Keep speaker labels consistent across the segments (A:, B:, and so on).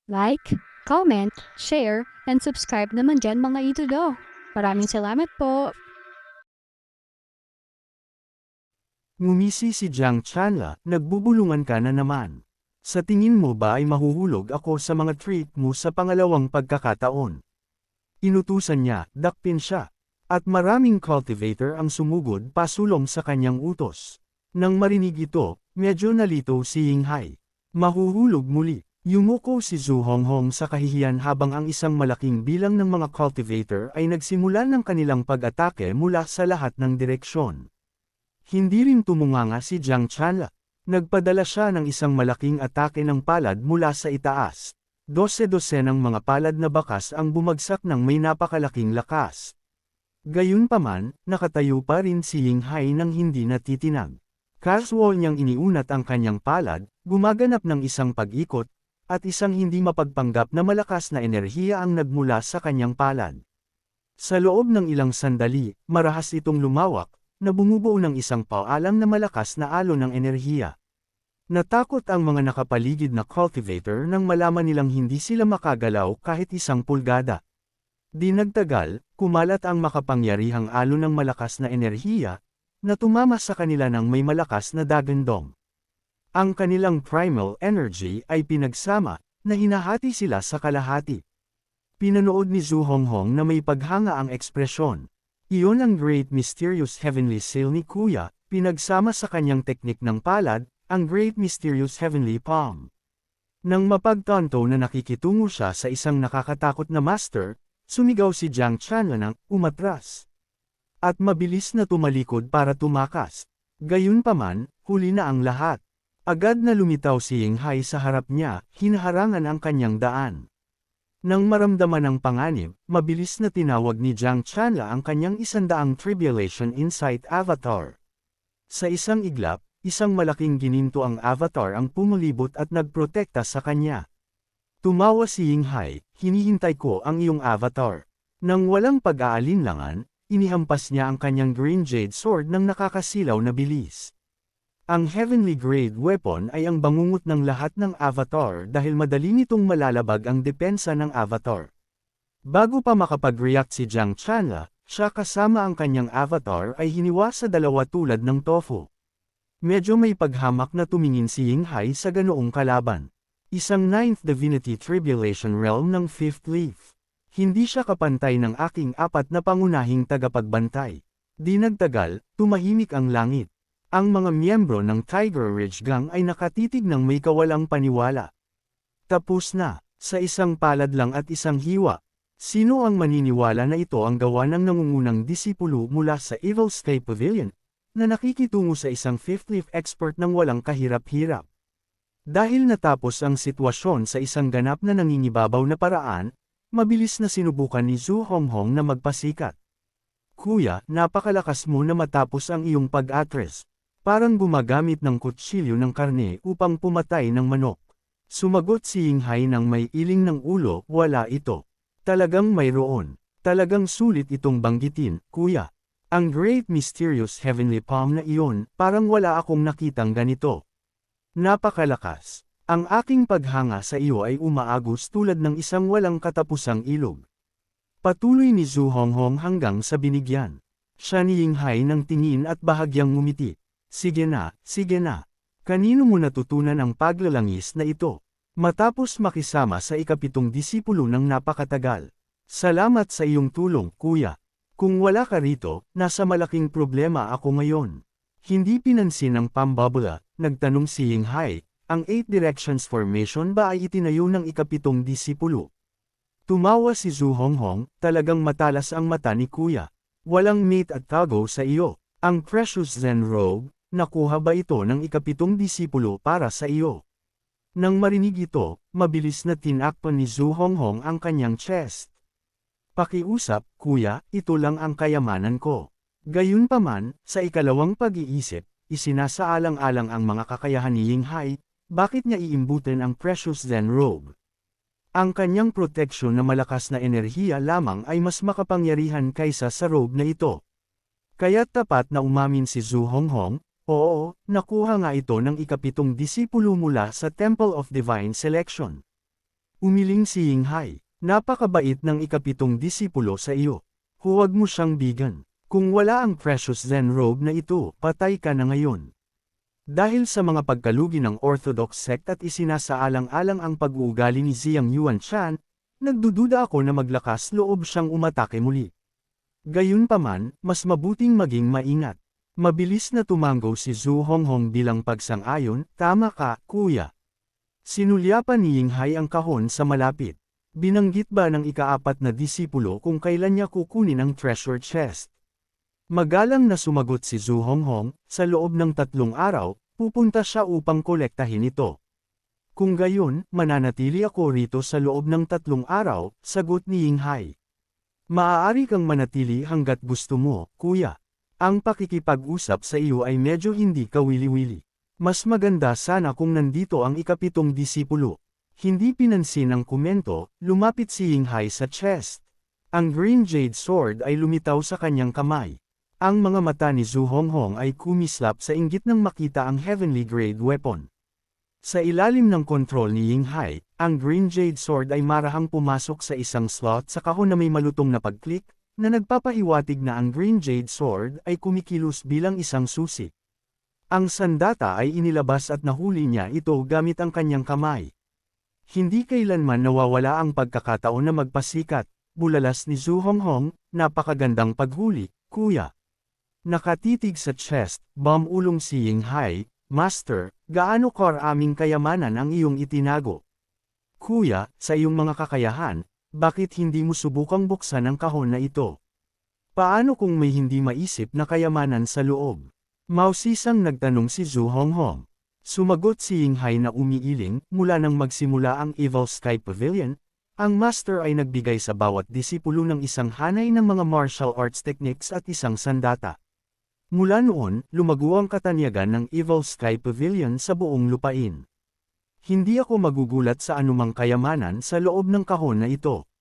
A: Like, comment, share, and subscribe naman dyan mga idolo. Maraming salamat po.
B: Ngumisi si Jiang Chanla, nagbubulungan ka na naman. Sa tingin mo ba ay mahuhulog ako sa mga treat mo sa pangalawang pagkakataon? Inutusan niya, dakpin siya. At maraming cultivator ang sumugod pasulong sa kanyang utos. Nang marinig ito, medyo nalito si Yinghai. Mahuhulog muli. Yumuko si Zhu Honghong sa kahihiyan habang ang isang malaking bilang ng mga cultivator ay nagsimulan ng kanilang pag-atake mula sa lahat ng direksyon. Hindi rin tumunganga si Jiang Chanla. Nagpadala siya ng isang malaking atake ng palad mula sa itaas. Dose-dosenang mga palad na bakas ang bumagsak ng may napakalaking lakas. Gayunpaman, nakatayo pa rin si Yinghai nang hindi natitinag. Casual niyang iniunat ang kanyang palad, gumaganap ng isang pag-ikot, at isang hindi mapagpanggap na malakas na enerhiya ang nagmula sa kanyang palad. Sa loob ng ilang sandali, marahas itong lumawak, na bumubuo ng isang paalam na malakas na alon ng enerhiya. Natakot ang mga nakapaligid na cultivator nang malaman nilang hindi sila makagalaw kahit isang pulgada. Di nagtagal, kumalat ang makapangyarihang alon ng malakas na enerhiya, na tumama sa kanila ng may malakas na dagandong. Ang kanilang primal energy ay pinagsama, na hinahati sila sa kalahati. Pinanood ni Zhu Honghong na may paghanga ang ekspresyon. Iyon ang Great Mysterious Heavenly Seal ni Kuya, pinagsama sa kanyang teknik ng palad, ang Great Mysterious Heavenly Palm. Nang mapagtanto na nakikitungo siya sa isang nakakatakot na master, sumigaw si Jiang Chanla ng umatras. At mabilis na tumalikod para tumakas. Gayunpaman, huli na ang lahat. Agad na lumitaw si Yinghai sa harap niya, hinaharangan ang kanyang daan. Nang maramdaman ang panganib, mabilis na tinawag ni Jiang Chanla ang kanyang 100 Tribulation Insight Avatar. Sa isang iglap, isang malaking gininto ang avatar ang pumulibot at nagprotekta sa kanya. Tumawa si Yinghai, hinihintay ko ang iyong avatar. Nang walang pag-aalinlangan, inihampas niya ang kanyang Green Jade Sword ng nakakasilaw na bilis. Ang Heavenly Grade Weapon ay ang bangungot ng lahat ng avatar dahil madali nitong malalabag ang depensa ng avatar. Bago pa makapag-react si Jiang Chanla, siya kasama ang kanyang avatar ay hiniwa sa dalawa tulad ng tofu. Medyo may paghamak na tumingin si Yinghai sa ganoong kalaban. Isang 9th Divinity Tribulation Realm ng 5th Leaf. Hindi siya kapantay ng aking 4 na pangunahing tagapagbantay. Di nagtagal, tumahimik ang langit. Ang mga miyembro ng Tiger Ridge Gang ay nakatitig ng may kawalang paniwala. Tapos na, sa isang palad lang at isang hiwa. Sino ang maniniwala na ito ang gawa ng nangungunang disipulo mula sa Evil Sky Pavilion, na nakikitungo sa isang 5th Leaf expert ng walang kahirap-hirap? Dahil natapos ang sitwasyon sa isang ganap na nangingibabaw na paraan, mabilis na sinubukan ni Zhu Honghong na magpasikat. Kuya, napakalakas mo na matapos ang iyong pag-atres. Parang gumagamit ng kutsilyo ng karne upang pumatay ng manok. Sumagot si Yinghai ng may iling ng ulo, wala ito. Talagang mayroon. Talagang sulit itong banggitin, kuya. Ang Great Mysterious Heavenly Palm na iyon, parang wala akong nakitang ganito. Napakalakas. Ang aking paghanga sa iyo ay umaagos tulad ng isang walang katapusang ilog. Patuloy ni Zhu Honghong hanggang sa binigyan. Siya ni Yinghai ng tingin at bahagyang ngumiti. Sige na, sige na. Kanino mo natutunan ang paglalangis na ito? Matapos makisama sa ikapitong disipulo ng napakatagal. Salamat sa iyong tulong, kuya. Kung wala ka rito, nasa malaking problema ako ngayon. Hindi pinansin ng pambabula, nagtanong si Yinghai, ang 8 Directions Formation ba ay itinayo ng ikapitong disipulo? Tumawa si Zhu Honghong, talagang matalas ang mata ni kuya. Walang mate at tago sa iyo. Ang Precious Zen Robe, nakuha ba ito ng ikapitong disipulo para sa iyo? Nang marinig ito, mabilis na tinakpan ni Zhu Honghong ang kanyang chest. Pakiusap, kuya, ito lang ang kayamanan ko. Gayunpaman, sa ikalawang pag-iisip, isinasaalang-alang ang mga kakayahan ni Yinghai, bakit niya iimbutin ang Precious Zen Robe? Ang kanyang proteksyon na malakas na enerhiya lamang ay mas makapangyarihan kaysa sa robe na ito. Kaya't tapat na umamin si Zhu Honghong, oo, nakuha nga ito ng ikapitong disipulo mula sa Temple of Divine Selection. Umiling si Yinghai. Napakabait ng ikapitong disipulo sa iyo. Huwag mo siyang bigan. Kung wala ang precious Zen robe na ito, patay ka na ngayon. Dahil sa mga pagkalugi ng Orthodox sect at isinasaalang-alang ang pag-uugali ni Ziyang Yuanshan, nagdududa ako na maglakas loob siyang umatake muli. Gayunpaman, mas mabuting maging maingat. Mabilis na tumango si Zhu Honghong bilang pagsang-ayon, tama ka, kuya. Sinulyapan ni Yinghai ang kahon sa malapit. Binanggit ba ng ikaapat na disipulo kung kailan niya kukunin ang treasure chest? Magalang na sumagot si Zhu Honghong, sa loob ng 3 araw, pupunta siya upang kolektahin ito. Kung gayon, mananatili ako rito sa loob ng 3 araw, sagot ni Yinghai. Maaari kang manatili hanggat gusto mo, kuya. Ang pakikipag-usap sa iyo ay medyo hindi kawili-wili. Mas maganda sana kung nandito ang ikapitong disipulo. Hindi pinansin ang komento, lumapit si Yinghai sa chest. Ang green jade sword ay lumitaw sa kanyang kamay. Ang mga mata ni Zhu Honghong ay kumislap sa inggit nang makita ang heavenly grade weapon. Sa ilalim ng kontrol ni Yinghai, ang green jade sword ay marahang pumasok sa isang slot sa kahon na may malutong na pag-click, na nagpapahiwatig na ang green jade sword ay kumikilos bilang isang susi. Ang sandata ay inilabas at nahuli niya ito gamit ang kanyang kamay. Hindi kailanman nawawala ang pagkakataon na magpasikat, bulalas ni Zhu Honghong, napakagandang paghuli, kuya. Nakatitig sa chest, bumulong si Yinghai, Master, gaano karaming kayamanan ang iyong itinago? Kuya, sa iyong mga kakayahan, bakit hindi mo subukang buksan ang kahon na ito? Paano kung may hindi maisip na kayamanan sa loob? Mausisang nagtanong si Zhu Honghong. Sumagot si Yinghai na umiiling, mula nang magsimula ang Evil Sky Pavilion, ang master ay nagbigay sa bawat disipulo ng isang hanay ng mga martial arts techniques at isang sandata. Mula noon, lumago ang katanyagan ng Evil Sky Pavilion sa buong lupain. Hindi ako magugulat sa anumang kayamanan sa loob ng kahon na ito.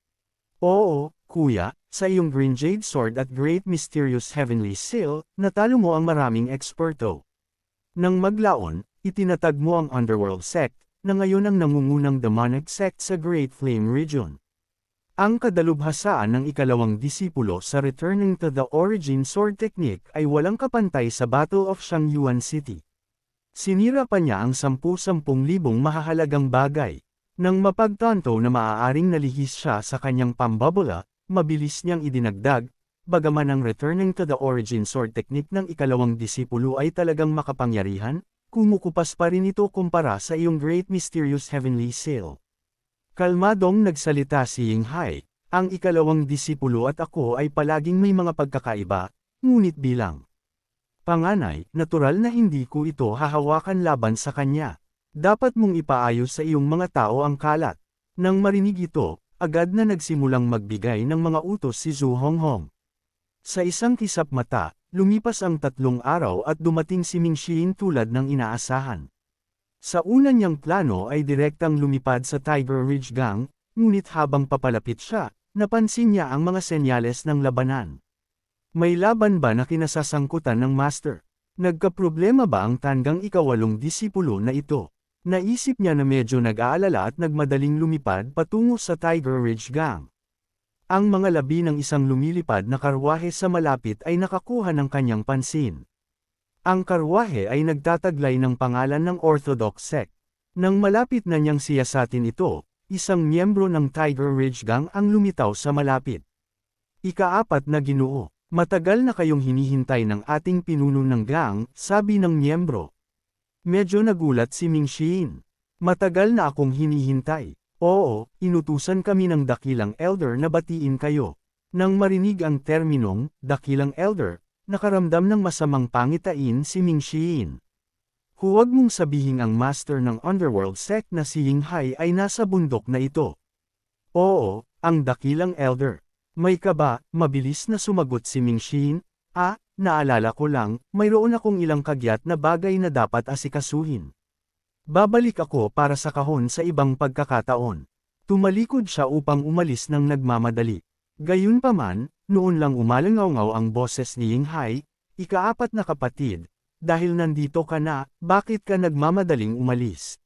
B: Oo, kuya, sa iyong Green Jade Sword at Great Mysterious Heavenly Seal, natalo mo ang maraming eksperto. Nang maglaon, itinatag mo ang Underworld Sect, na ngayon ang nangungunang demonic sect sa Great Flame Region. Ang kadalubhasaan ng ikalawang disipulo sa Returning to the Origin Sword Technique ay walang kapantay sa Battle of Shangyuan City. Sinira pa niya ang 10,000 mahahalagang bagay. Nang mapagtanto na maaaring nalihis siya sa kanyang pambabula, mabilis niyang idinagdag, bagaman ang Returning to the Origin Sword Technique ng ikalawang disipulo ay talagang makapangyarihan, kumukupas pa rin ito kumpara sa iyong Great Mysterious Heavenly Seal. Kalmadong nagsalita si Yinghai, ang ikalawang disipulo at ako ay palaging may mga pagkakaiba, ngunit bilang panganay, natural na hindi ko ito hahawakan laban sa kanya. Dapat mong ipaayos sa iyong mga tao ang kalat. Nang marinig ito, agad na nagsimulang magbigay ng mga utos si Zhu Honghong. Sa isang kisap mata, lumipas ang 3 araw at dumating si Ming Xin tulad ng inaasahan. Sa una niyang plano ay direktang lumipad sa Tiger Ridge Gang, ngunit habang papalapit siya, napansin niya ang mga senyales ng labanan. May laban ba na kinasasangkutan ng master? Nagkaproblema ba ang tanggang ikawalong disipulo na ito? Naisip niya na medyo nag-aalala at nagmadaling lumipad patungo sa Tiger Ridge Gang. Ang mga labi ng isang lumilipad na karwahe sa malapit ay nakakuha ng kanyang pansin. Ang karwahe ay nagtataglay ng pangalan ng Orthodox sect. Nang malapit na niyang siyasatin ito, isang miyembro ng Tiger Ridge Gang ang lumitaw sa malapit. Ikaapat na Ginoo, matagal na kayong hinihintay ng ating pinuno ng gang, sabi ng miyembro. Medyo nagulat si Ming Xin. Matagal na akong hinihintay. Oo, inutusan kami ng dakilang elder na batiin kayo. Nang marinig ang terminong, dakilang elder, nakaramdam ng masamang pangitain si Ming Xin. Huwag mong sabihin ang master ng Underworld sect na si Yinghai ay nasa bundok na ito. Oo, ang dakilang elder. May kaba, mabilis na sumagot si Ming Xin. Naalala ko lang, mayroon akong ilang kagyat na bagay na dapat asikasuhin. Babalik ako para sa kahon sa ibang pagkakataon. Tumalikod siya upang umalis ng nagmamadali. Gayunpaman, noon lang umalangaw ang boses ni Yinghai, ikaapat na kapatid, dahil nandito ka na, bakit ka nagmamadaling umalis?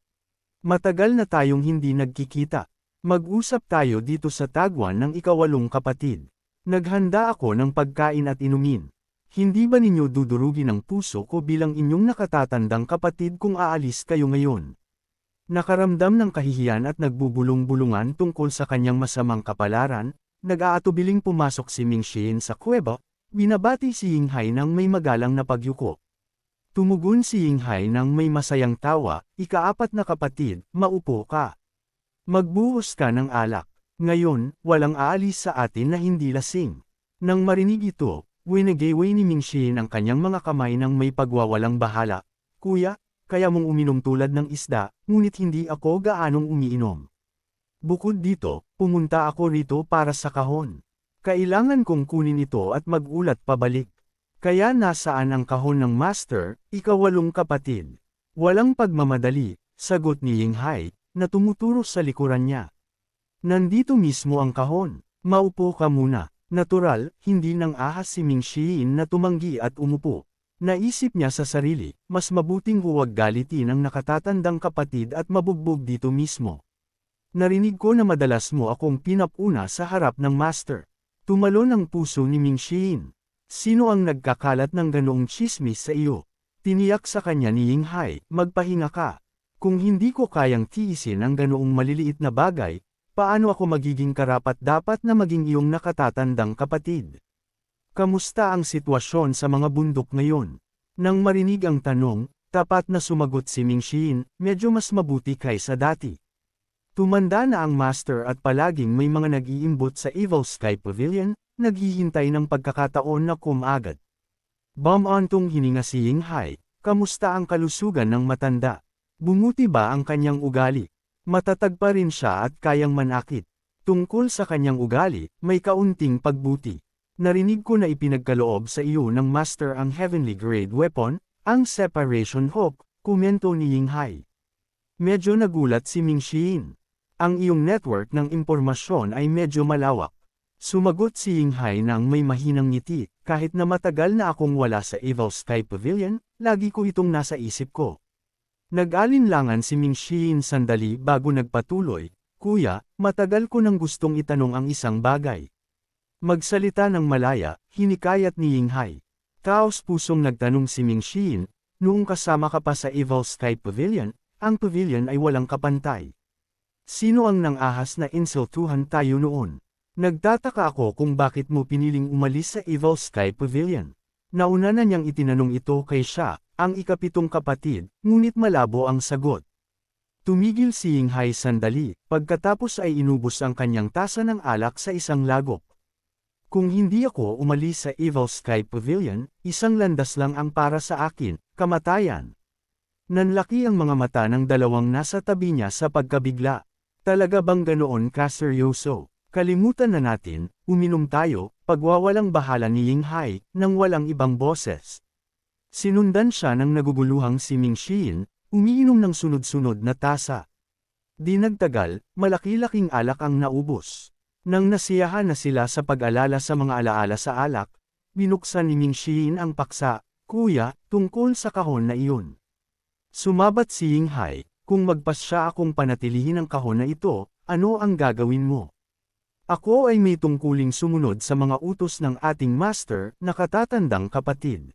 B: Matagal na tayong hindi nagkikita. Mag-usap tayo dito sa tagwan ng ikawalong kapatid. Naghanda ako ng pagkain at inumin. Hindi ba ninyo dudurugin ang puso ko bilang inyong nakatatandang kapatid kung aalis kayo ngayon? Nakaramdam ng kahihiyan at nagbubulong-bulungan tungkol sa kanyang masamang kapalaran, nag-aatubiling pumasok si Ming Xin sa kuweba, binabati si Yinghai ng may magalang na pagyuko. Tumugon si Yinghai ng may masayang tawa, "Ikaapat na kapatid, maupo ka. Magbuhos ka ng alak. Ngayon, walang aalis sa atin na hindi lasing." Nang marinig ito, winagaway ni Ming Xin ang kanyang mga kamay ng may pagwawalang bahala. "Kuya, kaya mong uminom tulad ng isda, ngunit hindi ako gaanong umiinom. Bukod dito, pumunta ako rito para sa kahon. Kailangan kong kunin ito at mag-ulat pabalik. Kaya nasaan ang kahon ng master, ikawalong kapatid?" Walang pagmamadali, sagot ni Yinghai, na tumuturo sa likuran niya. "Nandito mismo ang kahon. Maupo ka muna." Natural, hindi nang ahas si Ming Xin na tumanggi at umupo. Naisip niya sa sarili, mas mabuting huwag galitin ang nakatatandang kapatid at mabugbog dito mismo. "Narinig ko na madalas mo akong pinapuna sa harap ng master." Tumalon ang puso ni Ming Xin. Sino ang nagkakalat ng ganoong tsismis sa iyo? Tiniyak sa kanya ni Yinghai, "Magpahinga ka. Kung hindi ko kayang tiisin ang ganoong maliliit na bagay, paano ako magiging karapat-dapat na maging iyong nakatatandang kapatid? Kamusta ang sitwasyon sa mga bundok ngayon?" Nang marinig ang tanong, tapat na sumagot si Ming Xin, "Medyo mas mabuti kaysa dati. Tumanda na ang master at palaging may mga nag-iimbot sa Evil Sky Pavilion, naghihintay ng pagkakataon na kumagat." Bumantong hininga si Yinghai, "Kamusta ang kalusugan ng matanda? Bumuti ba ang kanyang ugali? Matatag pa rin siya at kayang manakit. Tungkol sa kanyang ugali, may kaunting pagbuti. Narinig ko na ipinagkaloob sa iyo ng master ang heavenly grade weapon, ang Separation Hook," komento ni Yinghai. Medyo nagulat si Ming Xin. "Ang iyong network ng impormasyon ay medyo malawak." Sumagot si Yinghai ng may mahinang ngiti, "Kahit na matagal na akong wala sa Evil Sky Pavilion, lagi ko itong nasa isip ko." Nag-alinlangan si Ming Xin sandali bago nagpatuloy, "Kuya, matagal ko nang gustong itanong ang isang bagay." Magsalita ng malaya, hinikayat ni Yinghai. Taos-pusong nagtanong si Ming Xin, "Noong kasama ka pa sa Evil Sky Pavilion, ang pavilion ay walang kapantay. Sino ang nang-ahas na insultuhan tayo noon? Nagtataka ako kung bakit mo piniling umalis sa Evil Sky Pavilion." Nauna na niyang itinanong ito kay siya, ang ikapitong kapatid, ngunit malabo ang sagot. Tumigil si Yinghai sandali, pagkatapos ay inubos ang kanyang tasa ng alak sa isang lagok. "Kung hindi ako umalis sa Evil Sky Pavilion, isang landas lang ang para sa akin, kamatayan." Nanlaki ang mga mata ng dalawang nasa tabi niya sa pagkabigla. "Talaga bang ganoon ka seryoso? Kalimutan na natin, uminom tayo," pagwawalang bahala ni Yinghai, nang walang ibang boses. Sinundan siya ng naguguluhang si Ming Xin, umiinom ng sunod-sunod na tasa. Di nagtagal, malaki-laking alak ang naubos. Nang nasiyahan na sila sa pag-alala sa mga alaala sa alak, binuksan ni Ming Xin ang paksa, "Kuya, tungkol sa kahon na iyon." Sumabat si Yinghai, "Kung magpasya akong panatilihin ang kahon na ito, ano ang gagawin mo?" "Ako ay may tungkuling sumunod sa mga utos ng ating master, nakatatandang kapatid.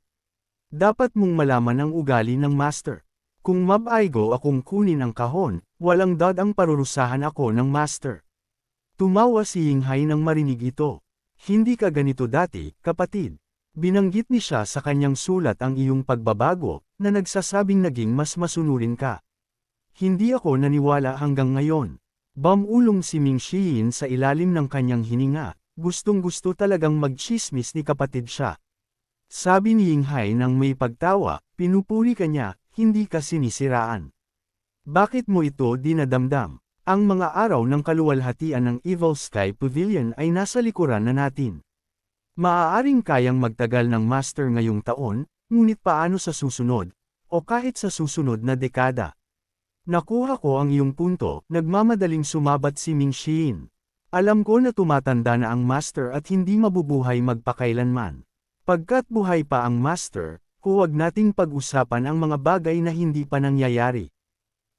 B: Dapat mong malaman ang ugali ng master. Kung mabaigo akong kunin ang kahon, walang ang parurusahan ako ng master." Tumawa si Yinghai nang marinig ito. "Hindi ka ganito dati, kapatid." Binanggit ni siya sa kanyang sulat ang iyong pagbabago, na nagsasabing naging mas masunurin ka. "Hindi ako naniwala hanggang ngayon." Bumulong si Ming Xin sa ilalim ng kanyang hininga, gustong-gusto talagang magchismis ni kapatid siya. Sabi ni Yinghai nang may pagtawa, "Pinupuri ka niya, hindi ka sinisiraan. Bakit mo ito dinadamdam? Ang mga araw ng kaluwalhatian ng Evil Sky Pavilion ay nasa likuran na natin. Maaaring kayang magtagal ng master ngayong taon, ngunit paano sa susunod, o kahit sa susunod na dekada?" "Nakuha ko ang iyong punto," nagmamadaling sumabat si Ming Xin. "Alam ko na tumatanda na ang master at hindi mabubuhay magpakailanman. Pagkat buhay pa ang master, huwag nating pag-usapan ang mga bagay na hindi pa nangyayari."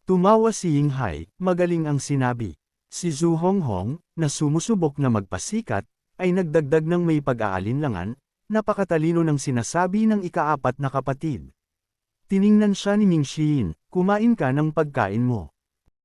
B: Tumawa si Yinghai, magaling ang sinabi. Si Zhu Honghong, na sumusubok na magpasikat, ay nagdagdag ng may pag-aalinlangan, napakatalino ng sinasabi ng ikaapat na kapatid. Tiningnan siya ni Ming Xin, kumain ka ng pagkain mo.